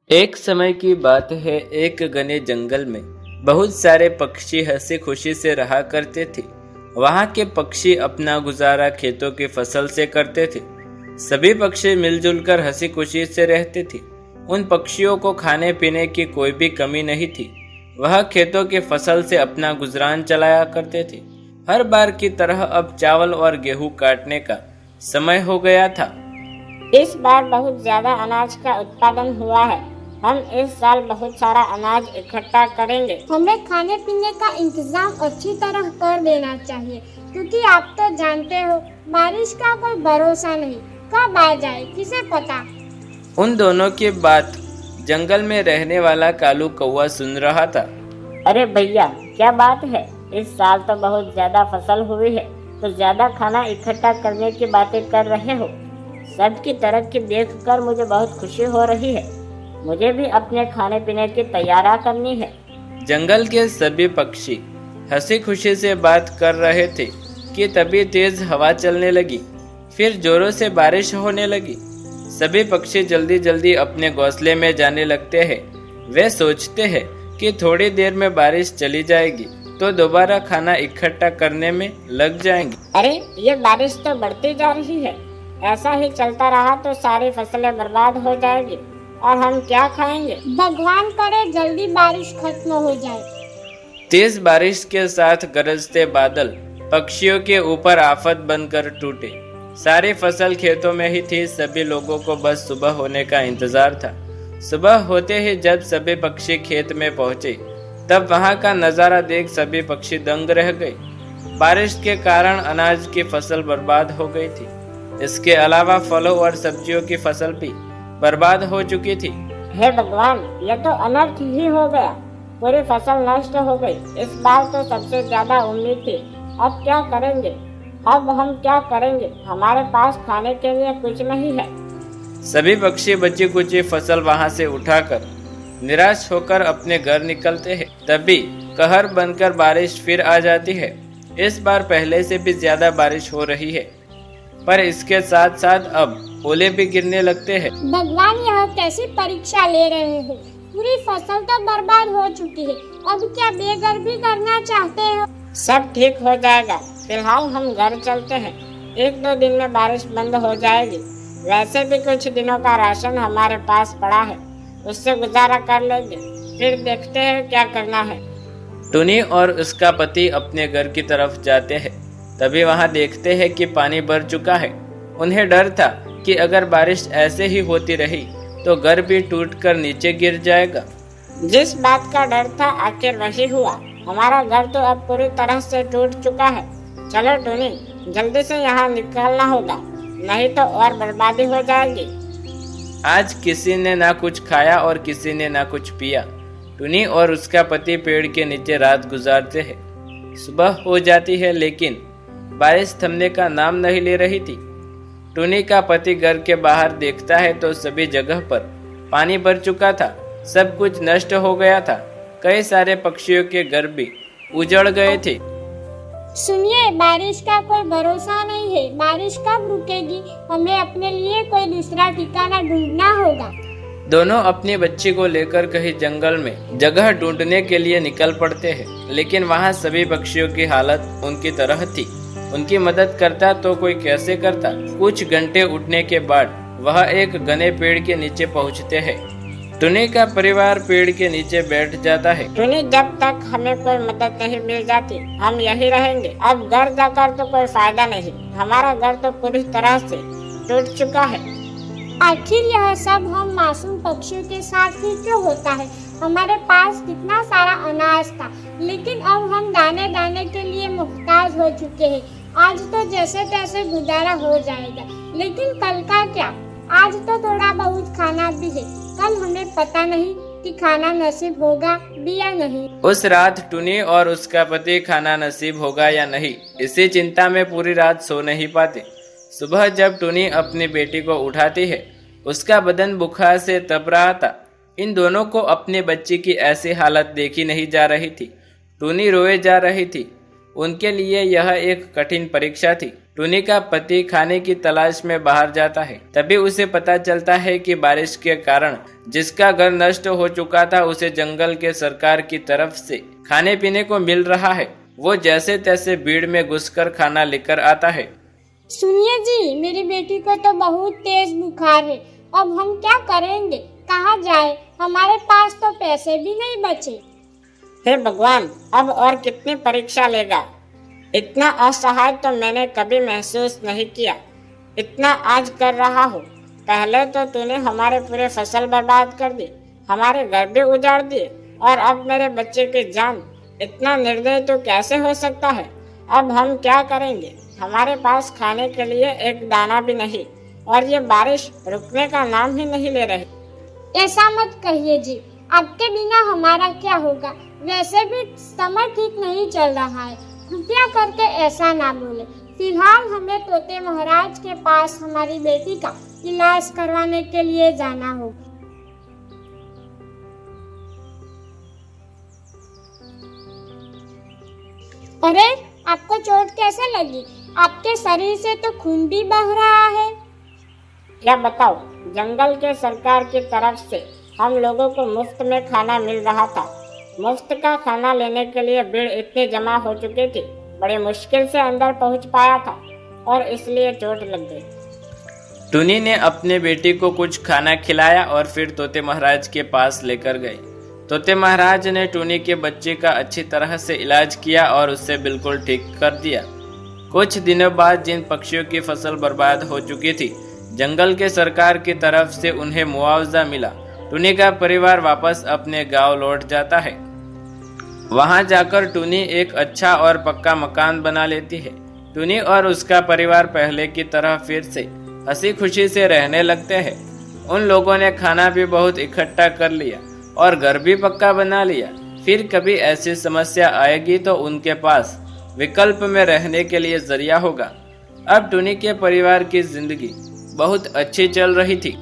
एक समय की बात है। एक घने जंगल में बहुत सारे पक्षी हंसी खुशी से रहा करते थे। वहाँ के पक्षी अपना गुजारा खेतों की फसल से करते थे। सभी पक्षी मिलजुल कर हंसी खुशी से रहते थे। उन पक्षियों को खाने पीने की कोई भी कमी नहीं थी। वह खेतों की फसल से अपना गुजरान चलाया करते थे। हर बार की तरह अब चावल और गेहूं काटने का समय हो गया था। इस बार बहुत ज्यादा अनाज का उत्पादन हुआ है। हम इस साल बहुत सारा अनाज इकट्ठा करेंगे। हमें खाने पीने का इंतजाम अच्छी तरह कर देना चाहिए, क्योंकि आप तो जानते हो बारिश का कोई भरोसा नहीं, कब आ जाए किसे पता। उन दोनों की बात जंगल में रहने वाला कालू कौवा सुन रहा था। अरे भैया, क्या बात है? इस साल तो बहुत ज्यादा फसल हुई है, तो ज्यादा खाना इकट्ठा करने की बातें कर रहे हो। सबकी तरक्की देखकर मुझे बहुत खुशी हो रही है। मुझे भी अपने खाने पीने की तैयारी करनी है। जंगल के सभी पक्षी हंसी खुशी से बात कर रहे थे कि तभी तेज हवा चलने लगी। फिर जोरों से बारिश होने लगी। सभी पक्षी जल्दी जल्दी अपने घोंसले में जाने लगते हैं। वे सोचते हैं कि थोड़ी देर में बारिश चली जाएगी तो दोबारा खाना इकट्ठा करने में लग जाएंगे। अरे, ये बारिश तो बढ़ती जा रही है। ऐसा ही चलता रहा तो सारी फसलें बर्बाद हो जाएगी और हम क्या खाएंगे? भगवान करे जल्दी बारिश खत्म हो जाए। तेज बारिश के साथ गरजते बादल पक्षियों के ऊपर आफत बनकर टूटे। सारी फसल खेतों में ही थी। सभी लोगों को बस सुबह होने का इंतजार था। सुबह होते ही जब सभी पक्षी खेत में पहुंचे, तब वहां का नजारा देख सभी पक्षी दंग रह गए। बारिश के कारण अनाज की फसल बर्बाद हो गई थी। इसके अलावा फलों और सब्जियों की फसल भी बर्बाद हो चुकी थी। हे भगवान, ये तो अनर्थ ही हो गया। पूरी फसल नष्ट हो गई। इस बार तो सबसे ज्यादा उम्मीद थी। अब क्या करेंगे? अब हम क्या करेंगे? हमारे पास खाने के लिए कुछ नहीं है। सभी पक्षी बची कुची फसल वहां से उठाकर निराश होकर अपने घर निकलते हैं। तभी कहर बनकर बारिश फिर आ जाती है। इस बार पहले से भी ज्यादा बारिश हो रही है, पर इसके साथ साथ अब ओले भी गिरने लगते हैं। भगवान, यह कैसी परीक्षा ले रहे हो? पूरी फसल तो बर्बाद हो चुकी है। अब क्या बेघर भी करना चाहते हो? सब ठीक हो जाएगा। फिलहाल हम घर चलते हैं। 1-2 दिन में बारिश बंद हो जाएगी। वैसे भी कुछ दिनों का राशन हमारे पास पड़ा है, उससे गुजारा कर लेंगे। फिर देखते हैं क्या करना है। टुनी और उसका पति अपने घर की तरफ जाते हैं। तभी वहां देखते हैं कि पानी भर चुका है। उन्हें डर था कि अगर बारिश ऐसे ही होती रही तो घर भी टूटकर नीचे गिर जाएगा। जिस बात का डर था आखिर वही हुआ। हमारा घर तो अब पूरी तरह से टूट चुका है। चलो टुनी, जल्दी से यहाँ निकलना होगा, नहीं तो और बर्बादी हो जाएगी। आज किसी ने ना कुछ खाया और किसी ने ना कुछ पिया। टुनी और उसका पति पेड़ के नीचे रात गुजारते हैं। सुबह हो जाती है, लेकिन बारिश थमने का नाम नहीं ले रही थी। टुनी का पति घर के बाहर देखता है तो सभी जगह पर पानी भर चुका था। सब कुछ नष्ट हो गया था। कई सारे पक्षियों के घर भी उजड़ गए थे। सुनिए, बारिश का कोई भरोसा नहीं है। बारिश कब रुकेगी? हमें अपने लिए कोई दूसरा ठिकाना ढूंढना होगा। दोनों अपनी बच्ची को लेकर कहीं जंगल में जगह ढूंढने के लिए निकल पड़ते हैं, लेकिन वहां सभी पक्षियों की हालत उनकी तरह थी। उनकी मदद करता तो कोई कैसे करता। कुछ घंटे उठने के बाद वह एक घने पेड़ के नीचे पहुंचते हैं। टुनी का परिवार पेड़ के नीचे बैठ जाता है। टुनी, जब तक हमें कोई मदद नहीं मिल जाती हम यही रहेंगे। अब घर जाकर तो कोई फायदा नहीं। हमारा घर तो पूरी तरह से टूट चुका है। आखिर यह सब हम मासूम पक्षियों के साथ ही क्यों होता है? हमारे पास कितना सारा अनाज था, लेकिन अब हम दाने दाने के लिए मुहताज हो चुके हैं। आज तो जैसे तैसे गुजारा हो जाएगा, लेकिन कल का क्या? आज तो थोड़ा बहुत खाना भी है, कल हमें पता नहीं कि खाना नसीब होगा भी या नहीं। उस रात टुनी और उसका पति खाना नसीब होगा या नहीं, इसी चिंता में पूरी रात सो नहीं पाते। सुबह जब टुनी अपनी बेटी को उठाती है, उसका बदन बुखार से तप रहा था। इन दोनों को अपनी बच्ची की ऐसी हालत देखी नहीं जा रही थी। टुनी रोए जा रही थी। उनके लिए यह एक कठिन परीक्षा थी। टूनी का पति खाने की तलाश में बाहर जाता है। तभी उसे पता चलता है कि बारिश के कारण जिसका घर नष्ट हो चुका था उसे जंगल के सरकार की तरफ से खाने पीने को मिल रहा है। वो जैसे तैसे भीड़ में घुसकर खाना लेकर आता है। सुनिए जी, मेरी बेटी को तो बहुत तेज बुखार है। अब हम क्या करेंगे, कहाँ जाए? हमारे पास तो पैसे भी नहीं बचे। हे भगवान, अब और कितनी परीक्षा लेगा? इतना असहाय तो मैंने कभी महसूस नहीं किया। इतना आज कर रहा हूँ। पहले तो तूने हमारे पूरे फसल बर्बाद कर दी, हमारे घर भी उजाड़ दिए, और अब मेरे बच्चे की जान। इतना निर्दयी तो कैसे हो सकता है? अब हम क्या करेंगे? हमारे पास खाने के लिए एक दाना भी नहीं, और ये बारिश रुकने का नाम ही नहीं ले रही। ऐसा मत कहिए जी, आपके बिना हमारा क्या होगा? वैसे भी समय ठीक नहीं चल रहा है। कृपया करके ऐसा ना बोले। फिलहाल हमें तोते महाराज के पास हमारी बेटी का इलाज करवाने के लिए जाना होगा। अरे, आपको चोट कैसे लगी? आपके शरीर से तो खून भी बह रहा है। क्या बताओ, जंगल के सरकार की तरफ से हम लोगों को मुफ्त में खाना मिल रहा था। मुफ्त का खाना लेने के लिए भीड़ इतनी जमा हो चुकी थी, बड़ी मुश्किल से अंदर पहुंच पाया था, और इसलिए चोट लग गई। टूनी ने अपने बेटी को कुछ खाना खिलाया और फिर तोते महाराज के पास लेकर गए। तोते महाराज ने टूनी के बच्चे का अच्छी तरह से इलाज किया और उसे बिल्कुल ठीक कर दिया। कुछ दिनों बाद जिन पक्षियों की फसल बर्बाद हो चुकी थी, जंगल के सरकार की तरफ से उन्हें मुआवजा मिला। टूनी का परिवार वापस अपने गांव लौट जाता है। वहां जाकर टूनी एक अच्छा और पक्का मकान बना लेती है। टूनी और उसका परिवार पहले की तरह फिर से हंसी खुशी से रहने लगते हैं। उन लोगों ने खाना भी बहुत इकट्ठा कर लिया और घर भी पक्का बना लिया। फिर कभी ऐसी समस्या आएगी तो उनके पास विकल्प में रहने के लिए जरिया होगा। अब टूनी के परिवार की जिंदगी बहुत अच्छी चल रही थी।